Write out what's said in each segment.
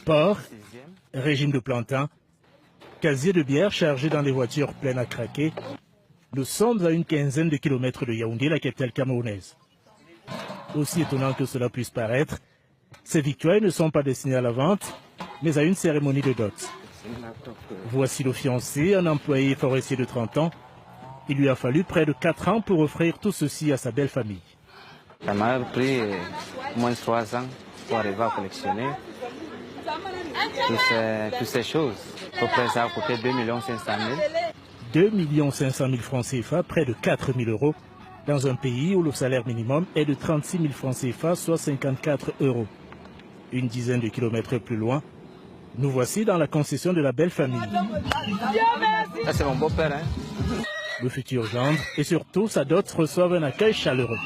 Port, régime de plantain, casier de bière chargé dans des voitures pleines à craquer. Nous sommes à une quinzaine de kilomètres de Yaoundé, la capitale camerounaise. Aussi étonnant que cela puisse paraître, ces victoires ne sont pas destinées à la vente, mais à une cérémonie de dot. Voici le fiancé, un employé forestier de 30 ans. Il lui a fallu près de 4 ans pour offrir tout ceci à sa belle famille. Ça m'a pris moins de 3 ans pour arriver à collectionner toutes ces choses. À peu près ça a coûté 2 500 000. 2 500 000 francs CFA, près de 4 000 euros, dans un pays où le salaire minimum est de 36 000 francs CFA, soit 54 euros. Une dizaine de kilomètres plus loin, nous voici dans la concession de la belle famille. Ça, c'est mon beau-père, hein? Le futur gendre et surtout sa dot reçoivent un accueil chaleureux.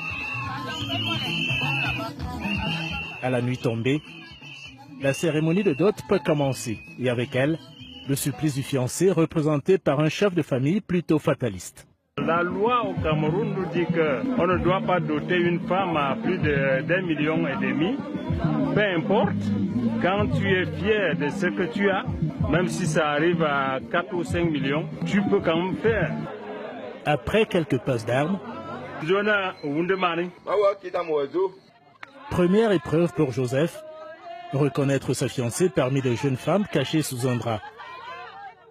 À la nuit tombée, la cérémonie de dot peut commencer et avec elle, le supplice du fiancé représenté par un chef de famille plutôt fataliste. La loi au Cameroun nous dit qu'on ne doit pas doter une femme à plus d'1,5 million. Peu importe, quand tu es fier de ce que tu as, même si ça arrive à 4 ou 5 millions, tu peux quand même faire. Après quelques passes d'armes, première épreuve pour Joseph, reconnaître sa fiancée parmi les jeunes femmes cachées sous un drap.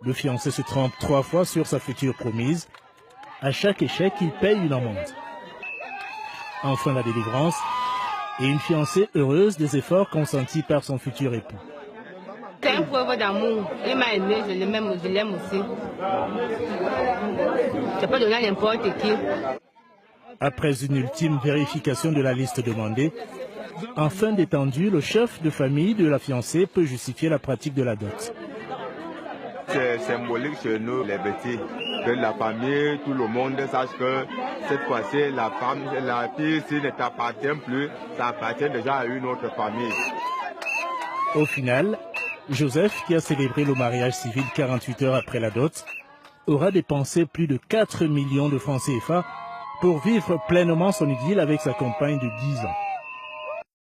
Le fiancé se trompe 3 fois sur sa future promise. À chaque échec, il paye une amende. Enfin la délivrance et une fiancée heureuse des efforts consentis par son futur époux. C'est une preuve d'amour. Il m'a aimé, je l'aime aussi. Je peux donner à n'importe qui. Après une ultime vérification de la liste demandée, enfin détendu, le chef de famille de la fiancée peut justifier la pratique de la dot. C'est symbolique chez nous, les petits, que la famille, tout le monde sache que cette fois-ci, la fille, s'il ne t'appartient plus, ça appartient déjà à une autre famille. Au final, Joseph, qui a célébré le mariage civil 48 heures après la dot, aura dépensé plus de 4 millions de francs CFA pour vivre pleinement son idylle avec sa compagne de 10 ans.